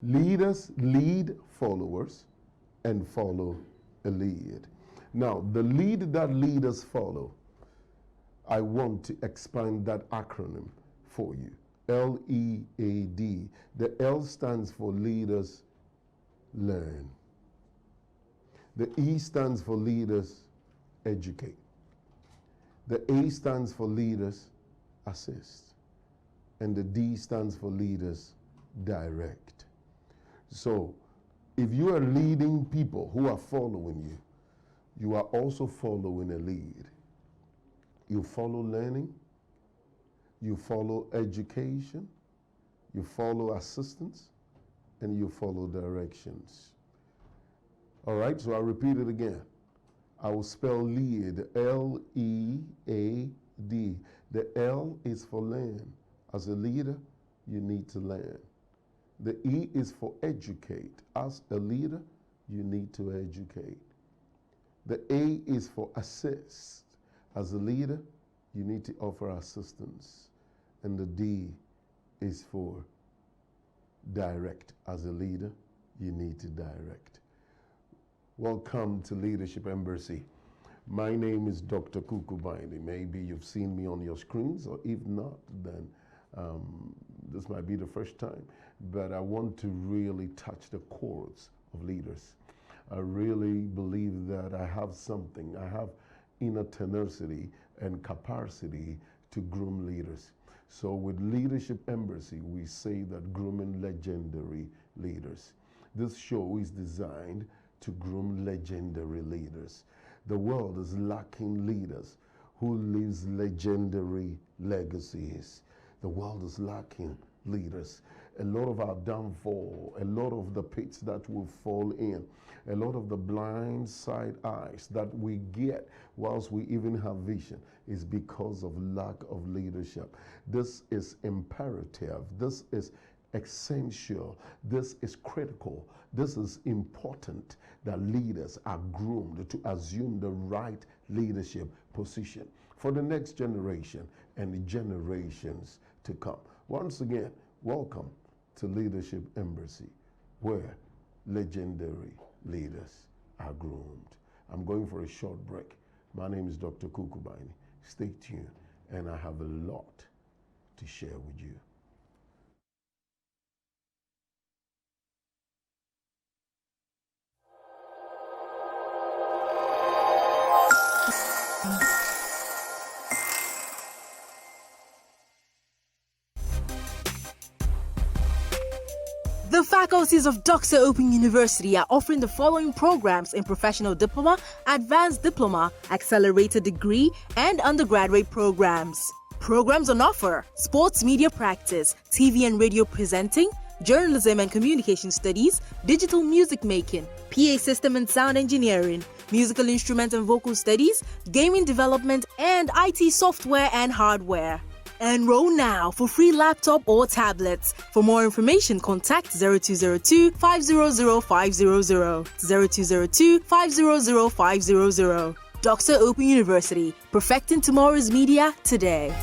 Leaders lead followers and follow a lead. Now, the lead that leaders follow, I want to expand that acronym for you. LEAD. The L stands for leaders learn. The E stands for leaders educate. The A stands for leaders assist. And the D stands for leaders direct. So, if you are leading people who are following you, you are also following a lead. You follow learning, you follow education, you follow assistance, and you follow directions. All right, so I'll repeat it again. I will spell lead, L-E-A-D. The L is for learn. As a leader, you need to learn. The E is for educate. As a leader, you need to educate. The A is for assist. As a leader, you need to offer assistance. And the D is for direct. As a leader, you need to direct. Welcome to Leadership Embassy. My name is Dr. Kuku Biney. Maybe you've seen me on your screens, or if not, then this might be the first time. But I want to really touch the chords of leaders. I really believe that I have something. I have inner tenacity and capacity to groom leaders. So with Leadership Embassy, we say that grooming legendary leaders. This show is designed to groom legendary leaders. The world is lacking leaders who lives legendary legacies. The world is lacking leaders. A lot of our downfall, a lot of the pits that we fall in, a lot of the blind side eyes that we get whilst we even have vision is because of lack of leadership. This is imperative. This is essential. This is critical. This is important that leaders are groomed to assume the right leadership position for the next generation and the generations to come. Once again, welcome to Leadership Embassy, where legendary leaders are groomed. I'm going for a short break. My name is Dr. Kuku Biney. Stay tuned, and I have a lot to share with you. The faculties of Dr. Open University are offering the following programs in Professional Diploma, Advanced Diploma, Accelerated Degree, and Undergraduate programs. Programs on offer: Sports Media Practice, TV and Radio Presenting, Journalism and Communication Studies, Digital Music Making, PA System and Sound Engineering, Musical Instrument and Vocal Studies, Gaming Development, and IT Software and Hardware. Enroll now for free laptop or tablets. For more information, contact 0202 500 500, 0202 500 500. Dr. Open University, perfecting tomorrow's media today.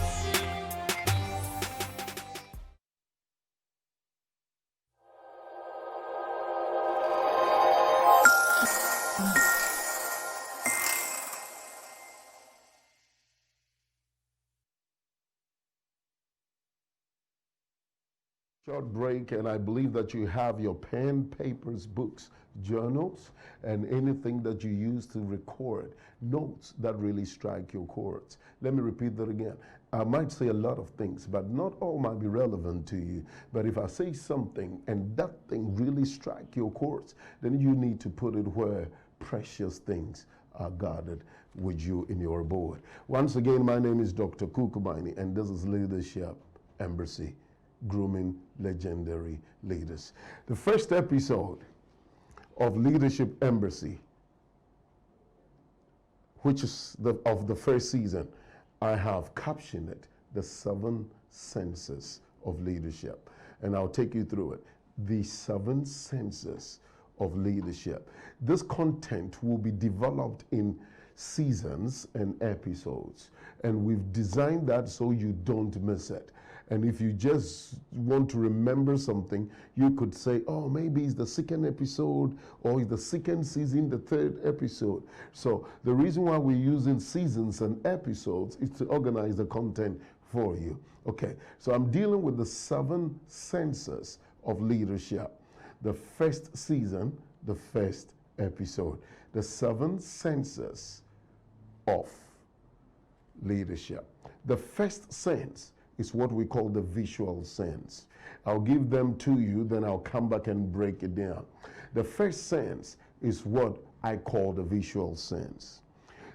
Short break, and I believe that you have your pen, papers, books, journals, and anything that you use to record notes that really strike your chords. Let me repeat that again. I might say a lot of things, but not all might be relevant to you. But if I say something and that thing really strike your chords, then you need to put it where precious things are guarded with you in your abode. Once again, my name is Dr. Kuku Biney, and this is Leadership Embassy, grooming legendary leaders. The first episode of Leadership Embassy, which is of the first season, I have captioned it, The 7 Senses of Leadership. And I'll take you through it. The 7 Senses of Leadership. This content will be developed in seasons and episodes. And we've designed that so you don't miss it. And if you just want to remember something, you could say, oh, maybe it's the second episode, or it's the second season, the third episode. So the reason why we're using seasons and episodes is to organize the content for you. Okay, so I'm dealing with the 7 senses of leadership. The first season, the first episode. The 7 senses of leadership. The first sense is what we call the visual sense. I'll give them to you, then I'll come back and break it down. The first sense is what I call the visual sense.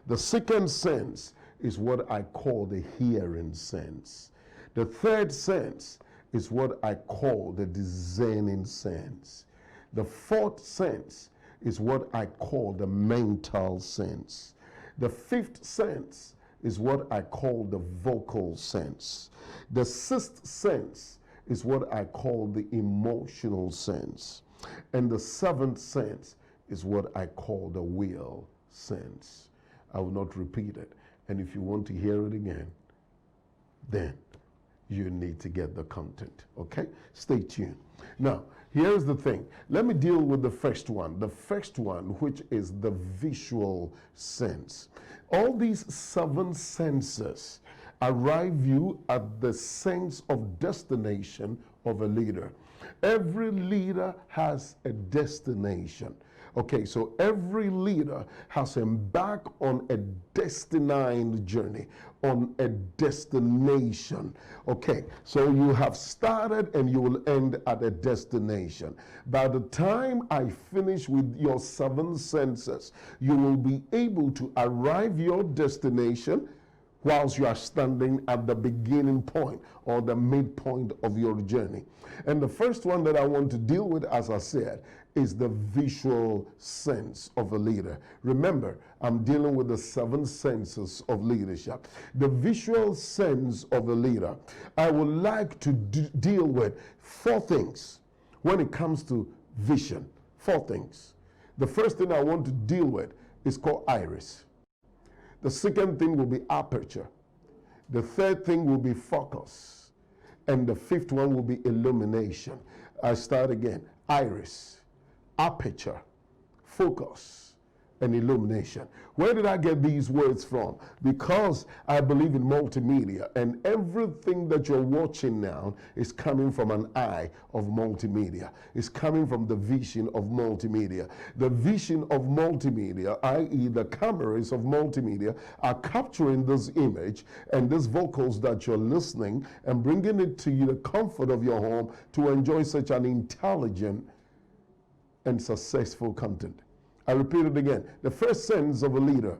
The second sense is what I call the hearing sense. The third sense is what I call the discerning sense. The fourth sense is what I call the mental sense. The fifth sense is what I call the vocal sense. The sixth sense is what I call the emotional sense. And the seventh sense is what I call the will sense. I will not repeat it. And if you want to hear it again, then you need to get the content, okay? Stay tuned. Now, here's the thing. Let me deal with the first one. The first one, which is the visual sense. All these 7 senses arrive you at the sense of destination of a leader. Every leader has a destination. Okay, so every leader has embarked on a destined journey, on a destination. Okay, so you have started and you will end at a destination. By the time I finish with your 7 senses, you will be able to arrive your destination whilst you are standing at the beginning point or the midpoint of your journey. And the first one that I want to deal with, as I said, is the visual sense of a leader. Remember, I'm dealing with the 7 senses of leadership. The visual sense of a leader, I would like to deal with 4 things when it comes to vision. 4 things. The first thing I want to deal with is called iris. The second thing will be aperture. The third thing will be focus. And the fifth one will be illumination. I start again. Iris, aperture, focus, and illumination. Where did I get these words from? Because I believe in multimedia, and everything that you're watching now is coming from an eye of multimedia. It's coming from the vision of multimedia. The vision of multimedia, i.e. the cameras of multimedia, are capturing this image and these vocals that you're listening and bringing it to you, the comfort of your home, to enjoy such an intelligent and successful content. I repeat it again. The first sense of a leader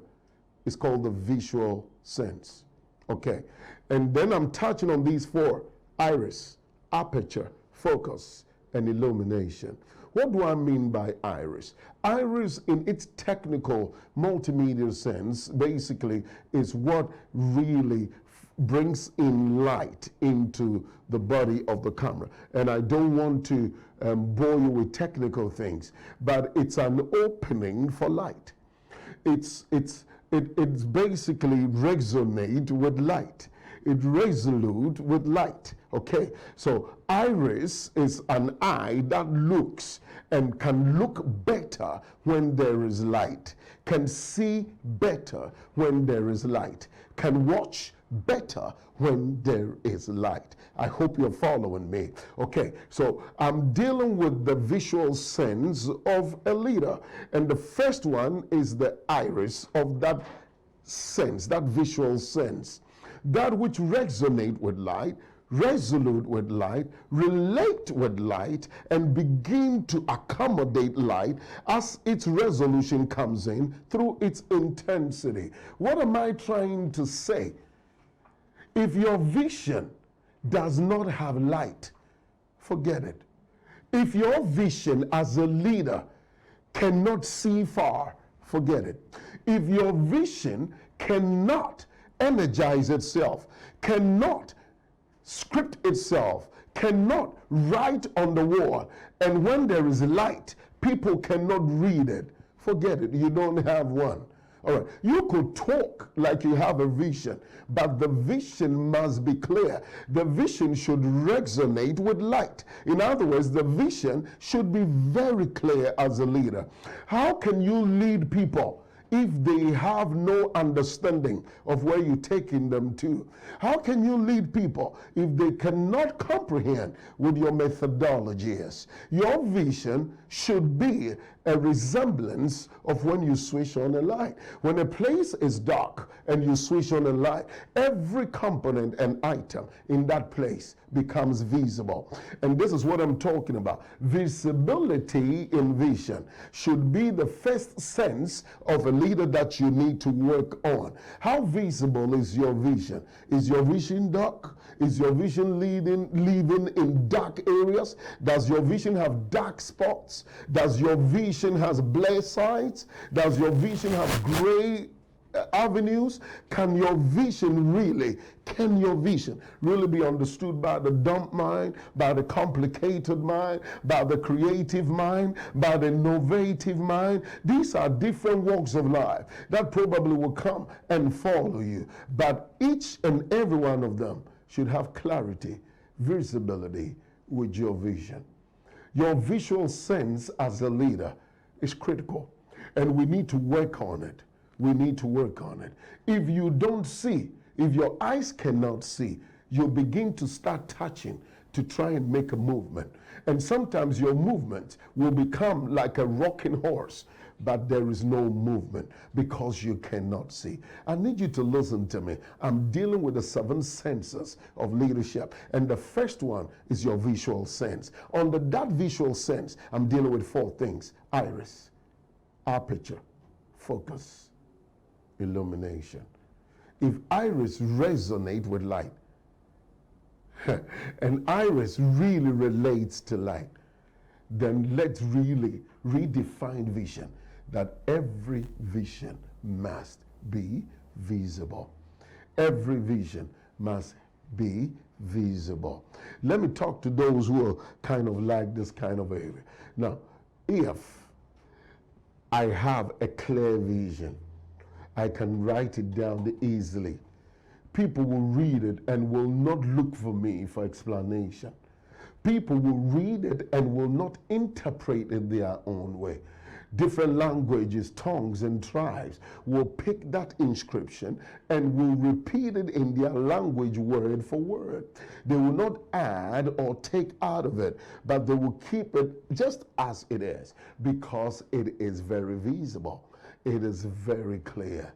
is called the visual sense. Okay. And then I'm touching on these 4: iris, aperture, focus, and illumination. What do I mean by iris? Iris, in its technical multimedia sense, basically is what really brings in light into the body of the camera. And I don't want to bore you with technical things, but it's an opening for light. It's basically resonate with light. It resolute with light. Okay, so iris is an eye that looks and can look better when there is light, can see better when there is light, can watch better when there is light. I hope you're following me. Okay, so I'm dealing with the visual sense of a leader. And the first one is the iris of that sense, that visual sense. That which resonate with light, resolute with light, relate with light, and begin to accommodate light as its resolution comes in through its intensity. What am I trying to say? If your vision does not have light, forget it. If your vision as a leader cannot see far, forget it. If your vision cannot energize itself, cannot script itself, cannot write on the wall, and when there is light, people cannot read it, forget it. You don't have one. All right. You could talk like you have a vision, but the vision must be clear. The vision should resonate with light. In other words, the vision should be very clear as a leader. How can you lead people if they have no understanding of where you're taking them to? How can you lead people if they cannot comprehend what your methodology is? Your vision should be a resemblance of when you switch on a light. When a place is dark and you switch on a light, every component and item in that place becomes visible. And this is what I'm talking about. Visibility in vision should be the first sense of a leader that you need to work on. How visible is your vision? Is your vision dark? Is your vision living in dark areas? Does your vision have dark spots? Does your vision has blurred sides? Does your vision have gray avenues? Can your vision really be understood by the dumb mind, by the complicated mind, by the creative mind, by the innovative mind? These are different walks of life that probably will come and follow you, but each and every one of them should have clarity, visibility with your vision. Your visual sense as a leader is critical, and we need to work on it. We need to work on it. If you don't see, if your eyes cannot see, you'll begin to start touching to try and make a movement. And sometimes your movement will become like a rocking horse, but there is no movement because you cannot see. I need you to listen to me. I'm dealing with the 7 senses of leadership, and the first one is your visual sense. Under that visual sense, I'm dealing with 4 things: iris, aperture, focus, illumination. If iris resonate with light, and iris really relates to light, then let's really redefine vision, that every vision must be visible. Every vision must be visible. Let me talk to those who are kind of like this kind of area. Now, if I have a clear vision, I can write it down easily. People will read it and will not look for me for explanation. People will read it and will not interpret it their own way. Different languages, tongues, and tribes will pick that inscription and will repeat it in their language word for word. They will not add or take out of it, but they will keep it just as it is because it is very visible. It is very clear.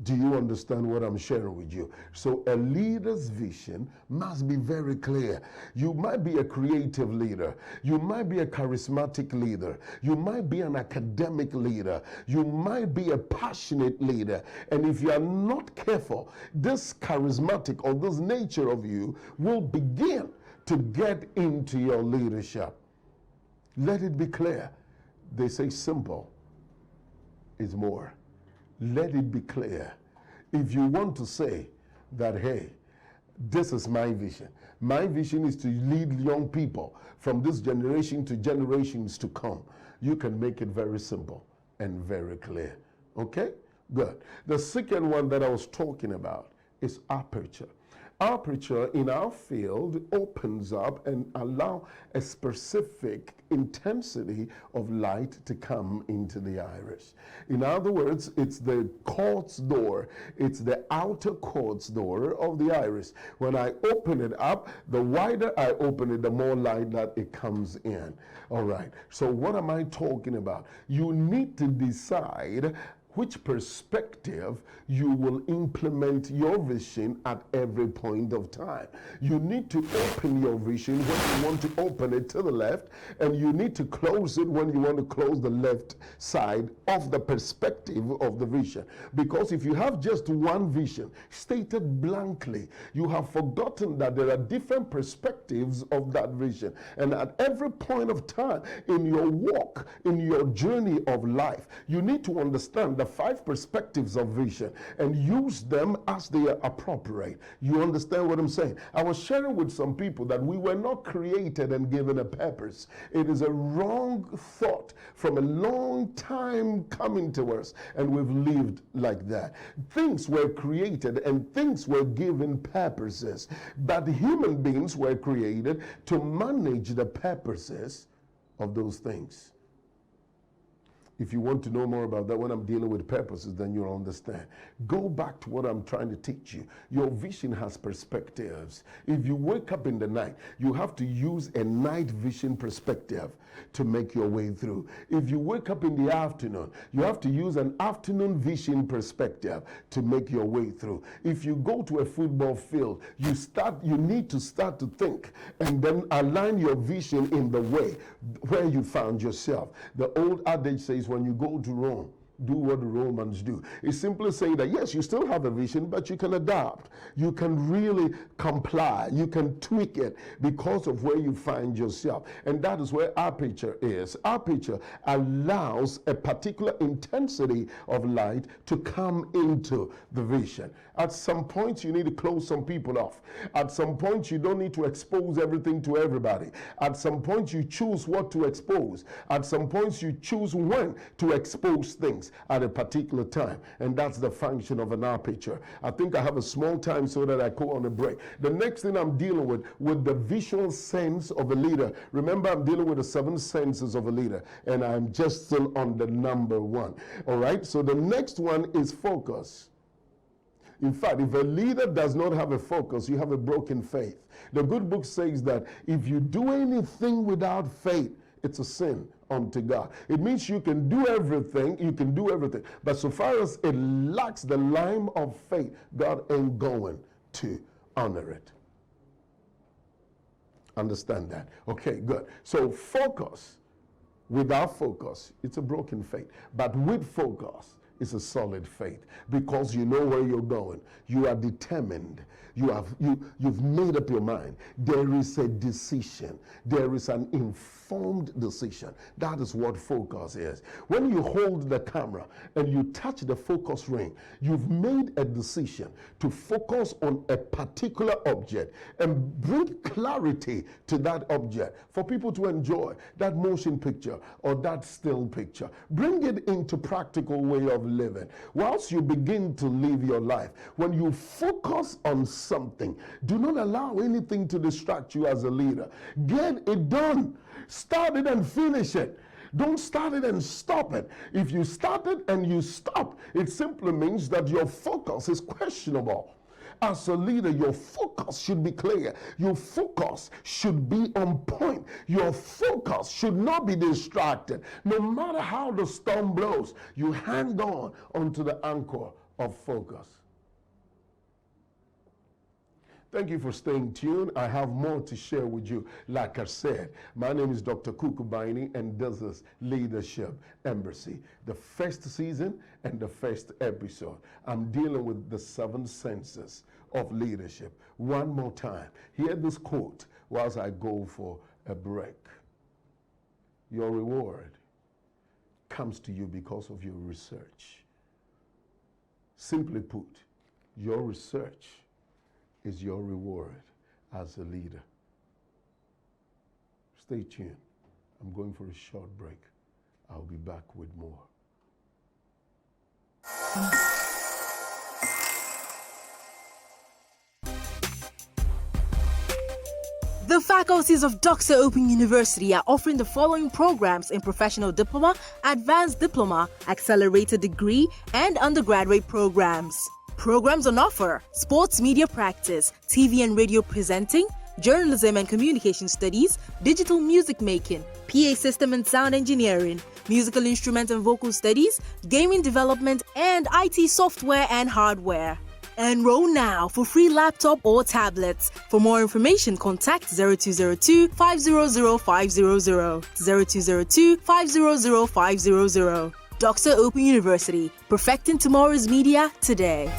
Do you understand what I'm sharing with you? So a leader's vision must be very clear. You might be a creative leader. You might be a charismatic leader. You might be an academic leader. You might be a passionate leader. And if you are not careful, this charismatic or this nature of you will begin to get into your leadership. Let it be clear. They say simple is more. Let it be clear. If you want to say that, hey, this is my vision. My vision is to lead young people from this generation to generations to come. You can make it very simple and very clear. Okay? Good. The second one that I was talking about is aperture. Aperture in our field opens up and allow a specific intensity of light to come into the iris. In other words, it's the quartz door. It's the outer quartz door of the iris. When I open it up, the wider I open it, the more light that it comes in. All right. So what am I talking about? You need to decide which perspective you will implement your vision at every point of time. You need to open your vision when you want to open it to the left, and you need to close it when you want to close the left side of the perspective of the vision. Because if you have just one vision stated blankly, you have forgotten that there are different perspectives of that vision. And at every point of time in your walk, in your journey of life, you need to understand the 5 perspectives of vision and use them as they are appropriate. You understand what I'm saying? I was sharing with some people that we were not created and given a purpose. It is a wrong thought from a long time coming to us, and we've lived like that. Things were created and things were given purposes, but human beings were created to manage the purposes of those things. If you want to know more about that, when I'm dealing with purposes, then you'll understand. Go back to what I'm trying to teach you. Your vision has perspectives. If you wake up in the night, you have to use a night vision perspective to make your way through. If you wake up in the afternoon, you have to use an afternoon vision perspective to make your way through. If you go to a football field, you need to start to think and then align your vision in the way where you found yourself. The old adage says, when you go to Rome, do what the Romans do. It's simply saying that yes, you still have a vision, but you can adapt. You can really comply. You can tweak it because of where you find yourself. And that is where aperture is. Aperture allows a particular intensity of light to come into the vision. At some point, you need to close some people off. At some point, you don't need to expose everything to everybody. At some point, you choose what to expose. At some points, you choose when to expose things at a particular time, and that's the function of an aperture. I think I have a small time so that I go on a break. The next thing I'm dealing with the visual sense of a leader. Remember, I'm dealing with the 7 senses of a leader, and I'm just still on the number 1. All right, so the next one is focus. In fact, if a leader does not have a focus, you have a broken faith. The good book says that if you do anything without faith, it's a sin unto God. It means you can do everything, but so far as it lacks the lime of faith, God ain't going to honor it. Understand that? Okay, good. So focus. Without focus, it's a broken faith. But with focus, it's a solid faith, because you know where you're going. You are determined. You've made up your mind. There is a decision. There is an informed decision. That is what focus is. When you hold the camera and you touch the focus ring, you've made a decision to focus on a particular object and bring clarity to that object for people to enjoy that motion picture or that still picture. Bring it into practical way of living. Whilst you begin to live your life, when you focus on something, do not allow anything to distract you as a leader. Get it done. Start it and finish it. Don't start it and stop it. If you start it and you stop, it simply means that your focus is questionable. As a leader, your focus should be clear. Your focus should be on point. Your focus should not be distracted. No matter how the storm blows, you hang on onto the anchor of focus. Thank you for staying tuned. I have more to share with you. Like I said, my name is Dr. Kuku Biney, and this is Leadership Embassy, the first season and the first episode. I'm dealing with the 7 senses of leadership. One more time, hear this quote whilst I go for a break. Your reward comes to you because of your research. Simply put, your research is your reward as a leader. Stay tuned. I'm going for a short break. I'll be back with more. The faculties of Doxa Open University are offering the following programs in Professional Diploma, Advanced Diploma, Accelerated Degree, and Undergraduate programs. Programs on offer: Sports Media Practice, TV and Radio Presenting, Journalism and Communication Studies, Digital Music Making, PA System and Sound Engineering, Musical Instrument and Vocal Studies, Gaming Development, and IT Software and Hardware. Enroll now for free laptop or tablets. For more information, contact 0202 500 500, 0202 500 500. Doxa Open University, perfecting tomorrow's media today.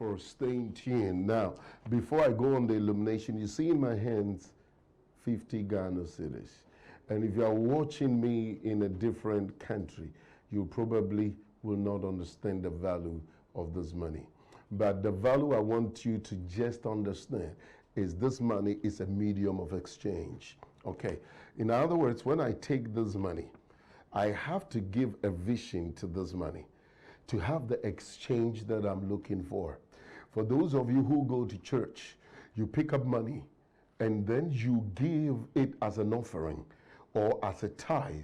for staying tuned. Now, before I go on the illumination, you see in my hands 50 Ghana cedis. And if you are watching me in a different country, you probably will not understand the value of this money. But the value I want you to just understand is this money is a medium of exchange. Okay. In other words, when I take this money, I have to give a vision to this money to have the exchange that I'm looking for. For those of you who go to church, you pick up money and then you give it as an offering or as a tithe.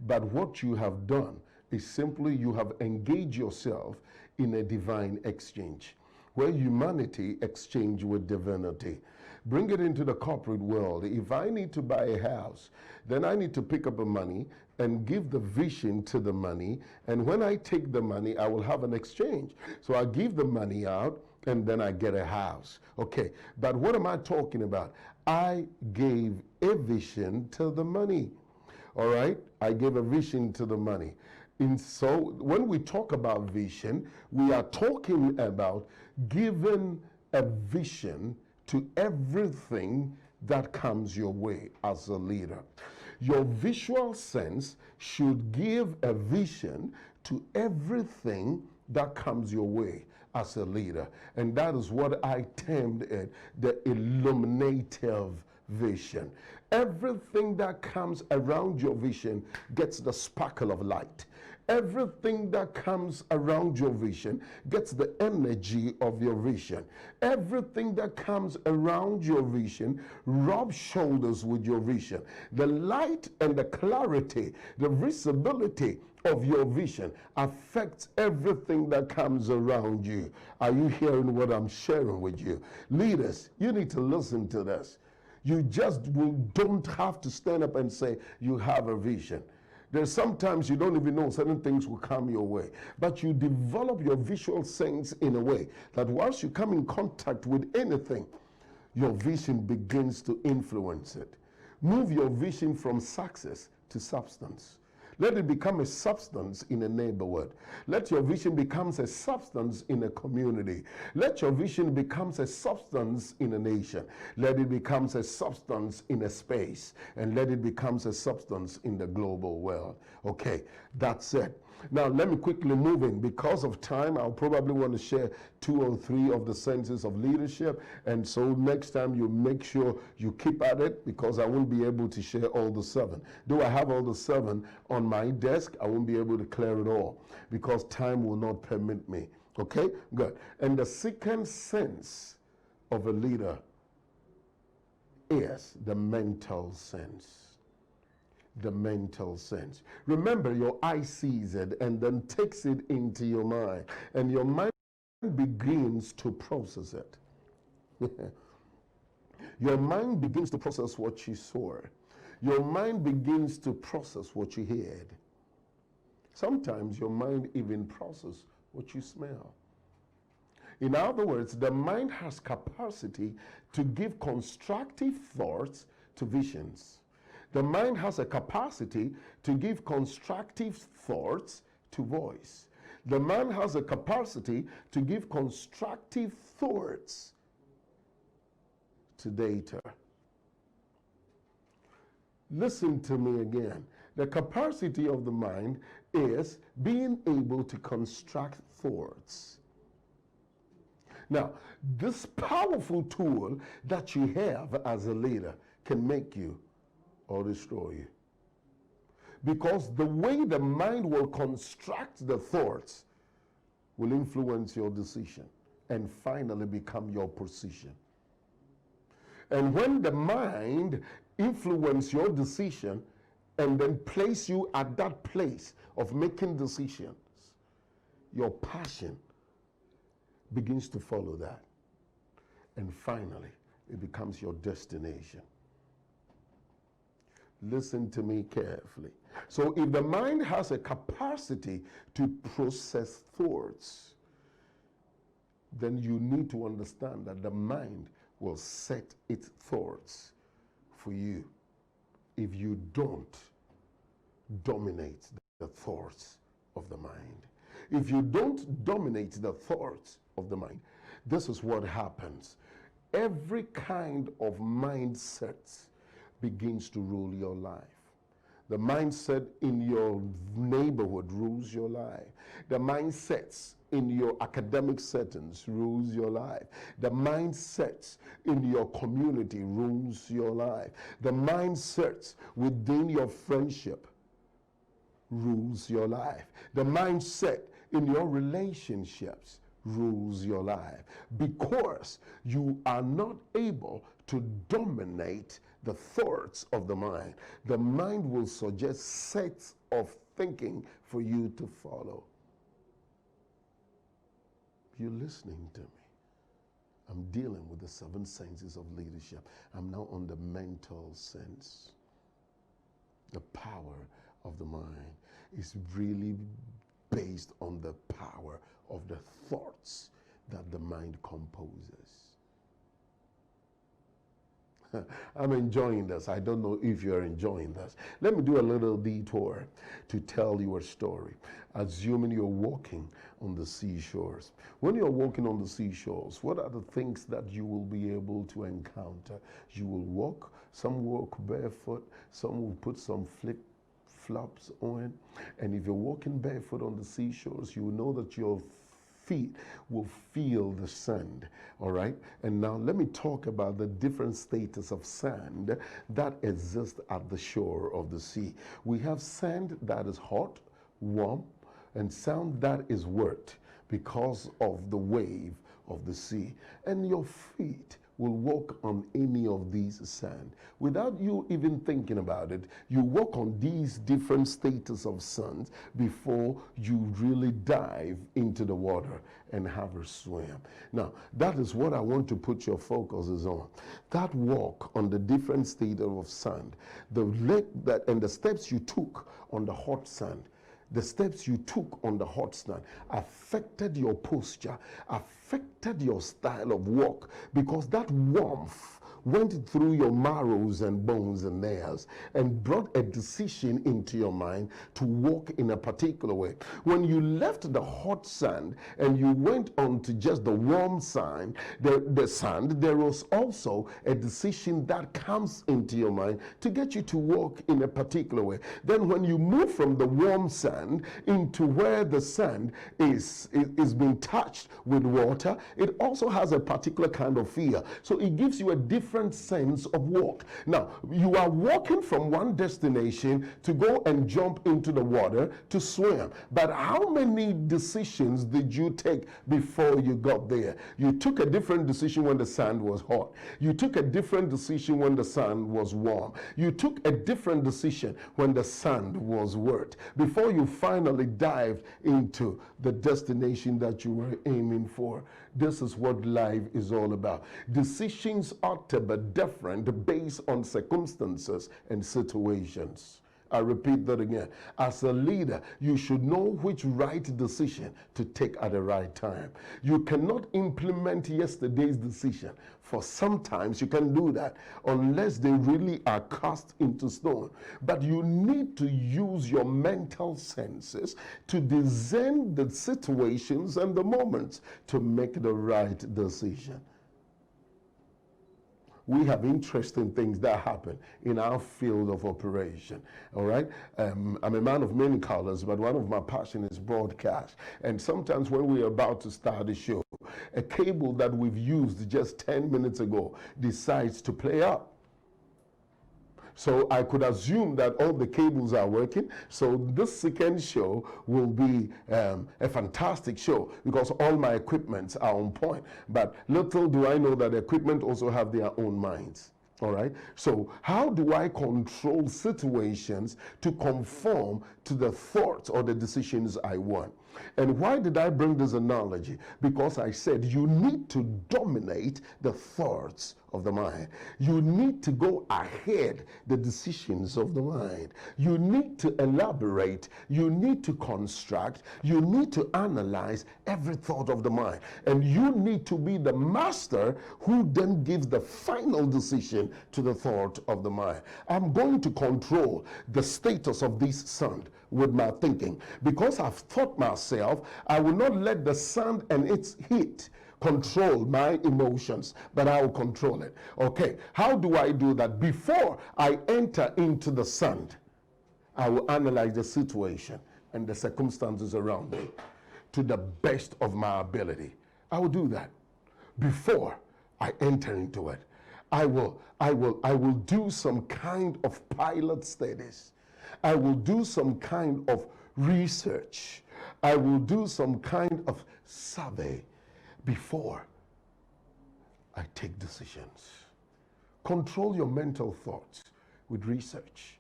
But what you have done is simply you have engaged yourself in a divine exchange, where humanity exchange with divinity. Bring it into the corporate world. If I need to buy a house, then I need to pick up the money and give the vision to the money. And when I take the money, I will have an exchange. So I give the money out and then I get a house. Okay, but what am I talking about? I gave a vision to the money. All right, I gave a vision to the money. And so when we talk about vision, we are talking about giving a vision to everything that comes your way as a leader. Your visual sense should give a vision to everything that comes your way as a leader. And that is what I termed it, the illuminative vision. Everything that comes around your vision gets the sparkle of light. Everything that comes around your vision gets the energy of your vision. Everything that comes around your vision rubs shoulders with your vision. The light and the clarity, the visibility of your vision affects everything that comes around you. Are you hearing what I'm sharing with you? Leaders, you need to listen to this. You just don't have to stand up and say you have a vision. There's sometimes you don't even know certain things will come your way. But you develop your visual sense in a way that once you come in contact with anything, your vision begins to influence it. Move your vision from success to substance. Let it become a substance in a neighborhood. Let your vision become a substance in a community. Let your vision become a substance in a nation. Let it become a substance in a space. And let it become a substance in the global world. Okay, that's it. Now, let me quickly move in. Because of time, I'll probably want to share 2 or 3 of the senses of leadership. And so next time, you make sure you keep at it, because I won't be able to share all the 7. Though I have all the 7 on my desk, I won't be able to clear it all because time will not permit me. Okay, good. And the second sense of a leader is the mental sense. The mental sense. Remember, your eye sees it and then takes it into your mind, and your mind begins to process it. Your mind begins to process what you saw. Your mind begins to process what you heard. Sometimes your mind even processes what you smell. In other words, the mind has capacity to give constructive thoughts to visions. The mind has a capacity to give constructive thoughts to voice. The mind has a capacity to give constructive thoughts to data. Listen to me again. The capacity of the mind is being able to construct thoughts. Now, this powerful tool that you have as a leader can make you or destroy you. Because the way the mind will construct the thoughts will influence your decision and finally become your position. And when the mind influences your decision and then place you at that place of making decisions, your passion begins to follow that. And finally, it becomes your destination. Listen to me carefully. So if the mind has a capacity to process thoughts, then you need to understand that the mind will set its thoughts for you if you don't dominate the thoughts of the mind. If you don't dominate the thoughts of the mind, this is what happens. Every kind of mindset begins to rule your life. The mindset in your neighborhood rules your life. The mindsets in your academic settings rules your life. The mindsets in your community rules your life. The mindsets within your friendship rules your life. The mindset in your relationships rules your life, because you are not able to dominate the thoughts of the mind. The mind will suggest sets of thinking for you to follow. You're listening to me. I'm dealing with the 7 senses of leadership. I'm now on the mental sense. The power of the mind is really based on the power of the thoughts that the mind composes. I'm enjoying this. I don't know if you're enjoying this. Let me do a little detour to tell you a story. Assuming you're walking on the seashores. When you're walking on the seashores, what are the things that you will be able to encounter? You will walk, some walk barefoot, some will put some flip-flops on. And if you're walking barefoot on the seashores, you will know that your feet will feel the sand, all right? And now let me talk about the different status of sand that exists at the shore of the sea. We have sand that is hot, warm, and sand that is wet because of the wave of the sea. And your feet will walk on any of these sand. Without you even thinking about it, you walk on these different status of sand before you really dive into the water and have a swim. Now, that is what I want to put your focus on. That walk on the different status of sand, the leg that and the steps you took on the hot sand, the steps you took on the hot sand affected your posture, affected your style of walk, because that warmth went through your marrows and bones and nails and brought a decision into your mind to walk in a particular way. When you left the hot sand and you went on to just the warm sand, the sand, there was also a decision that comes into your mind to get you to walk in a particular way. Then when you move from the warm sand into where the sand is being touched with water, it also has a particular kind of feel. So it gives you a different sense of walk. Now, you are walking from one destination to go and jump into the water to swim. But how many decisions did you take before you got there? You took a different decision when the sand was hot. You took a different decision when the sand was warm. You took a different decision when the sand was wet, before you finally dived into the destination that you were aiming for. This is what life is all about. Decisions ought to be different based on circumstances and situations. I repeat that again. As a leader, you should know which right decision to take at the right time. You cannot implement yesterday's decision, for sometimes you can do that unless they really are cast into stone. But you need to use your mental senses to discern the situations and the moments to make the right decision. We have interesting things that happen in our field of operation, all right? I'm a man of many colors, but one of my passions is broadcast. And sometimes when we're about to start a show, a cable that we've used just 10 minutes ago decides to play up. So I could assume that all the cables are working. So this second show will be a fantastic show because all my equipments are on point. But little do I know that the equipment also have their own minds. All right. So how do I control situations to conform to the thoughts or the decisions I want? And why did I bring this analogy? Because I said you need to dominate the thoughts of the mind. You need to go ahead the decisions of the mind. You need to elaborate. You need to construct. You need to analyze every thought of the mind. And you need to be the master who then gives the final decision to the thought of the mind. I'm going to control the status of this sand with my thinking. Because I've taught myself, I will not let the sand and its heat control my emotions, but I will control it. Okay, how do I do that? Before I enter into the sun, I will analyze the situation and the circumstances around me to the best of my ability. I will do that before I enter into it. I will do some kind of pilot studies. I will do some kind of research. I will do some kind of survey before I take decisions. Control your mental thoughts with research.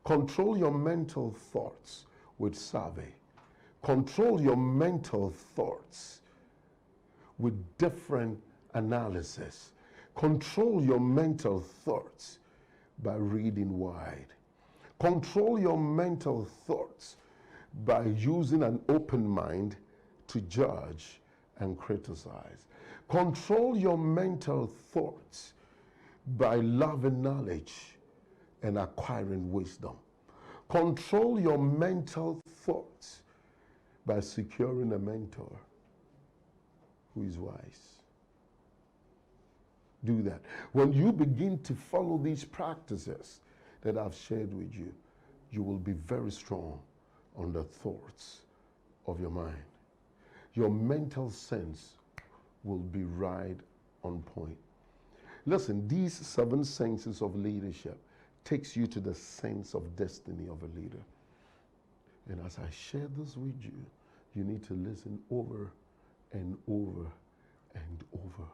Control your mental thoughts with survey. Control your mental thoughts with different analysis. Control your mental thoughts by reading wide. Control your mental thoughts by using an open mind to judge and criticize. Control your mental thoughts by loving knowledge and acquiring wisdom. Control your mental thoughts by securing a mentor who is wise. Do that. When you begin to follow these practices that I've shared with you, you will be very strong on the thoughts of your mind. Your mental sense will be right on point. Listen, these 7 senses of leadership takes you to the sense of destiny of a leader. And as I share this with you, you need to listen over and over and over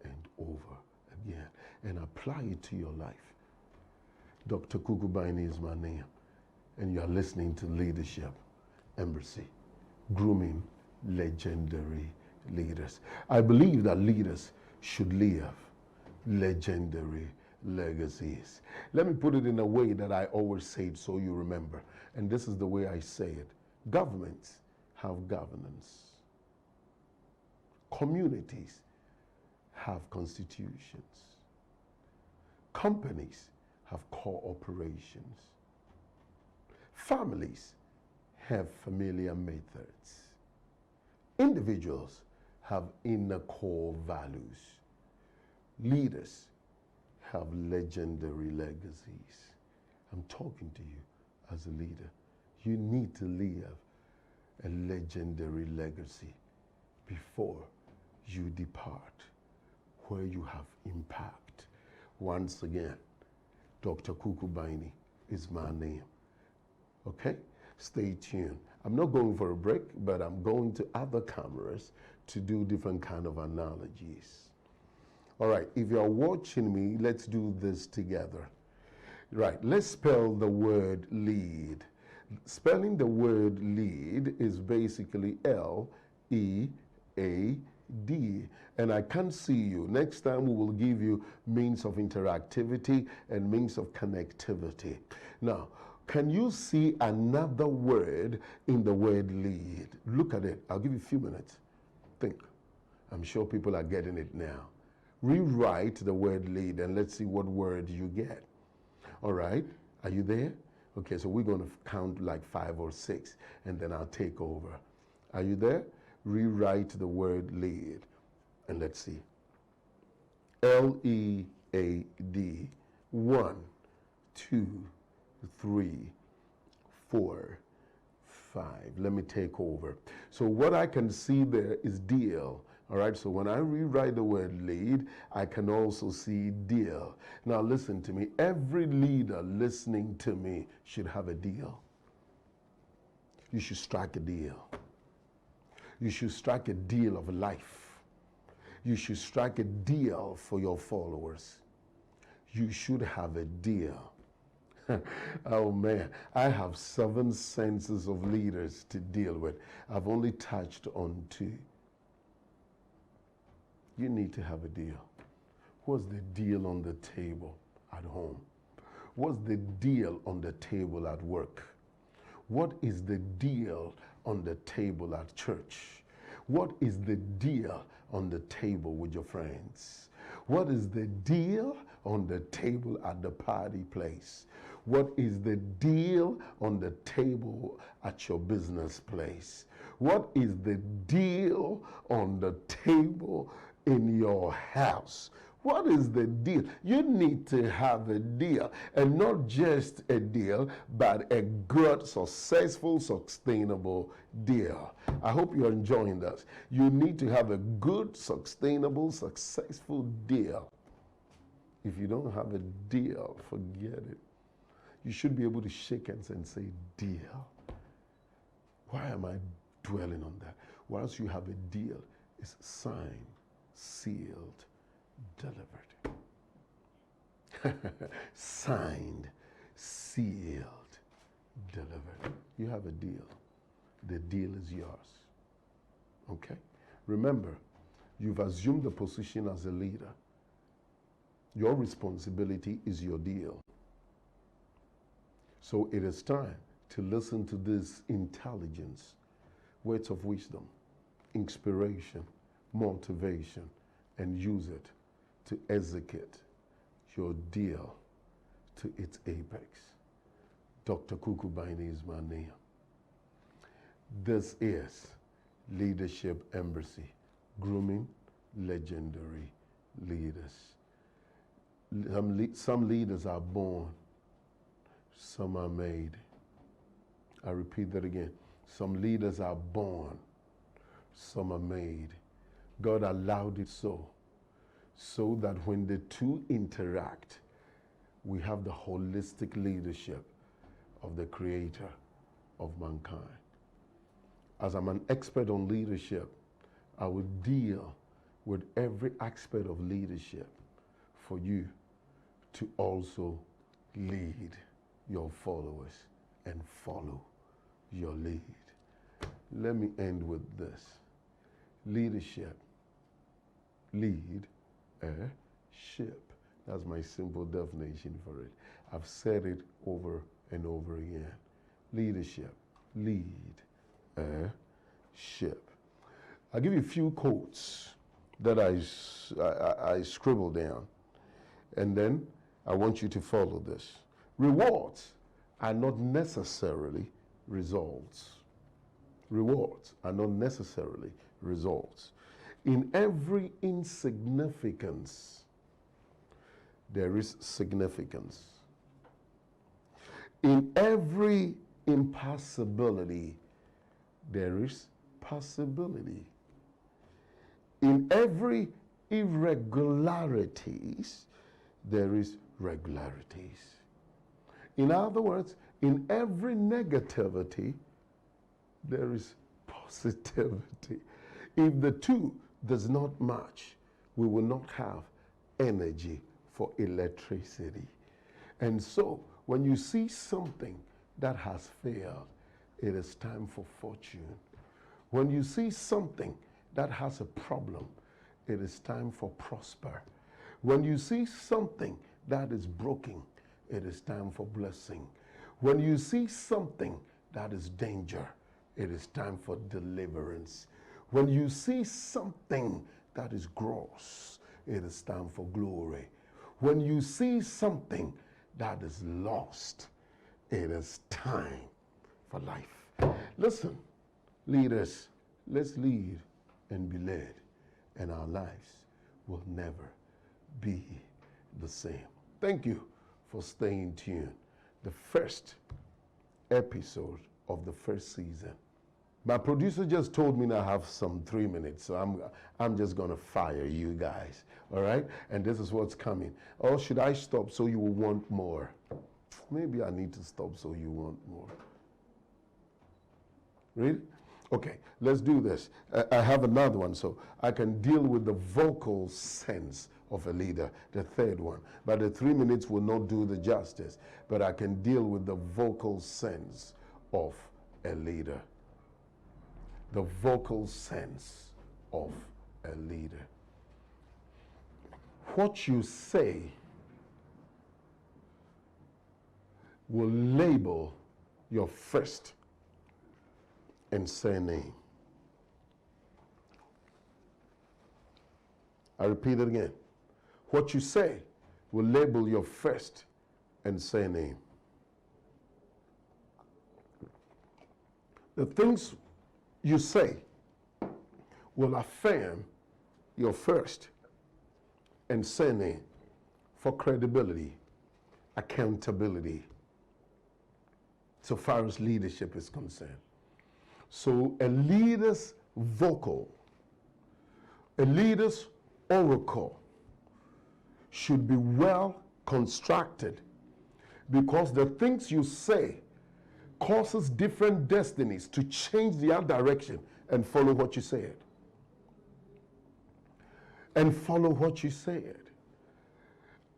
and over again and apply it to your life. Dr. Kuku Biney is my name, and you are listening to Leadership Embassy, grooming legendary leaders. I believe that leaders should live legendary legacies. Let me put it in a way that I always say it so you remember, and this is the way I say it. Governments have governance. Communities have constitutions. Companies have cooperations. Families have familiar methods. Individuals have inner core values. Leaders have legendary legacies. I'm talking to you as a leader. You need to live a legendary legacy before you depart, where you have impact. Once again, Dr. Kuku Biney is my name. Okay? Stay tuned. I'm not going for a break, but I'm going to other cameras to do different kind of analogies. All right, if you're watching me, let's do this together. Right, let's spell the word lead. Spelling the word lead is basically L-E-A-D. And I can't see you. Next time we will give you means of interactivity and means of connectivity. Now, can you see another word in the word lead? Look at it. I'll give you a few minutes. Think. I'm sure people are getting it now. Rewrite the word lead and let's see what word you get. All right? Are you there? Okay, so we're going to count like 5 or 6 and then I'll take over. Are you there? Rewrite the word lead and let's see. L-E-A-D. 1, 2, 3, 4, 5. Let me take over. So what I can see there is deal. All right, so when I rewrite the word lead, I can also see deal. Now listen to me. Every leader listening to me should have a deal. You should strike a deal. You should strike a deal of life. You should strike a deal for your followers. You should have a deal. Oh man, I have 7 senses of leaders to deal with. I've only touched on 2. You need to have a deal. What's the deal on the table at home? What's the deal on the table at work? What is the deal on the table at church? What is the deal on the table with your friends? What is the deal on the table at the party place? What is the deal on the table at your business place? What is the deal on the table in your house? What is the deal? You need to have a deal, and not just a deal, but a good, successful, sustainable deal. I hope you're enjoying this. You need to have a good, sustainable, successful deal. If you don't have a deal, forget it. You should be able to shake hands and say, deal. Why am I dwelling on that? Once you have a deal, it's signed, sealed, delivered. Signed, sealed, delivered. You have a deal. The deal is yours. Okay? Remember, you've assumed the position as a leader. Your responsibility is your deal. So it is time to listen to this intelligence, words of wisdom, inspiration, motivation, and use it to execute your deal to its apex. Dr. Kuku Biney is my name. This is Leadership Embassy, grooming legendary leaders. Some leaders are born, some are made. I repeat that again. Some leaders are born, some are made. God allowed it so that when the two interact, we have the holistic leadership of the Creator of mankind. As I'm an expert on leadership, I will deal with every aspect of leadership for you to also lead your followers and follow your lead. Let me end with this. Leadership. Lead a ship. That's my simple definition for it. I've said it over and over again. Leadership. Lead a ship. I'll give you a few quotes that I scribbled down, and then I want you to follow this. Rewards are not necessarily results. Rewards are not necessarily results. In every insignificance, there is significance. In every impossibility, there is possibility. In every irregularities, there is regularities. In other words, in every negativity, there is positivity. If the two does not match, we will not have energy for electricity. And so, when you see something that has failed, it is time for fortune. When you see something that has a problem, it is time for prosper. When you see something that is broken, it is time for blessing. When you see something that is danger, it is time for deliverance. When you see something that is gross, it is time for glory. When you see something that is lost, it is time for life. Listen, leaders, let's lead and be led, and our lives will never be the same. Thank you for staying tuned. The first episode of the first season. My producer just told me I have some 3 minutes, so I'm just gonna fire you guys, all right? And this is what's coming. Or should I stop so you will want more? Maybe I need to stop so you want more. Really? Okay, let's do this. I have another one, so I can deal with the vocal sense of a leader, the third one. But the 3 minutes will not do the justice, but I can deal with the vocal sense of a leader. The vocal sense of a leader. What you say will label your first and surname. I repeat it again. What you say will label your first and surname. The things you say will affirm your first and surname for credibility, accountability, so far as leadership is concerned. So a leader's vocal, a leader's oracle should be well constructed, because the things you say causes different destinies to change their direction and follow what you said. And follow what you said.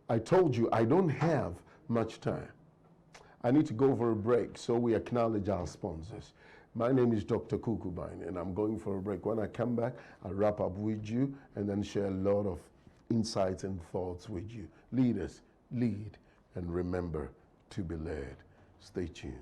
I told you I don't have much time. I need to go for a break, so we acknowledge our sponsors. My name is Dr. Kuku, Biney, and I'm going for a break. When I come back, I'll wrap up with you and then share a lot of insights and thoughts with you. Leaders, lead, and remember to be led. Stay tuned.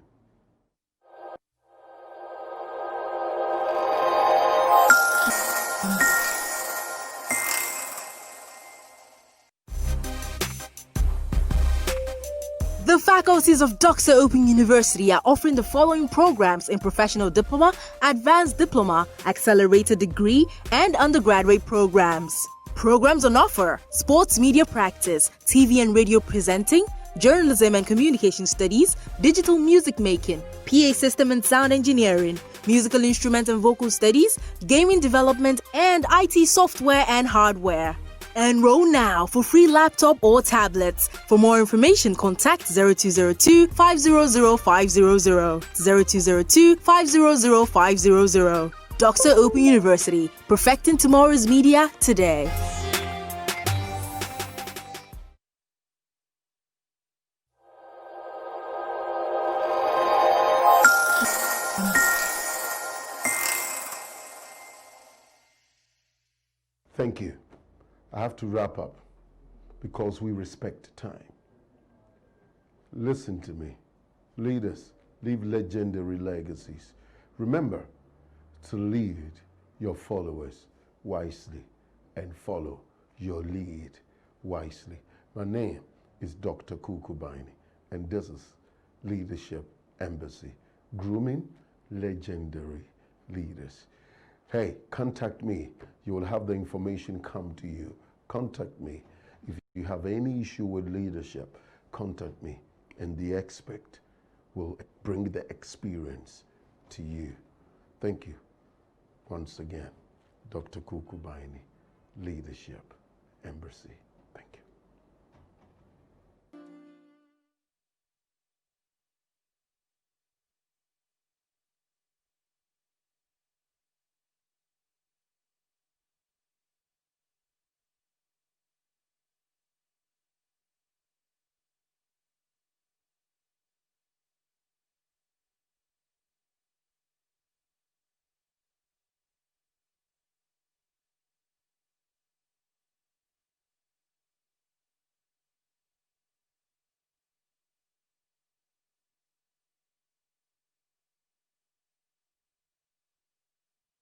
The faculties of Doxa Open University are offering the following programs in Professional Diploma, Advanced Diploma, Accelerated Degree, and Undergraduate programs. Programs on offer: Sports Media Practice, TV and Radio Presenting, Journalism and Communication Studies, Digital Music Making, PA System and Sound Engineering, Musical Instrument and Vocal Studies, Gaming Development, and IT Software and Hardware. Enroll now for free laptop or tablets. For more information, contact 0202 500 500, 0202 500 500. Doxa Open University, perfecting tomorrow's media today. Thank you. I have to wrap up because we respect time. Listen to me. Leaders, leave legendary legacies. Remember to lead your followers wisely and follow your lead wisely. My name is Dr. Kuku Biney, and this is Leadership Embassy, grooming legendary leaders. Hey, contact me. You will have the information come to you. Contact me. If you have any issue with leadership, contact me, and the expert will bring the experience to you. Thank you. Once again, Dr. Kuku Biney, Leadership Embassy.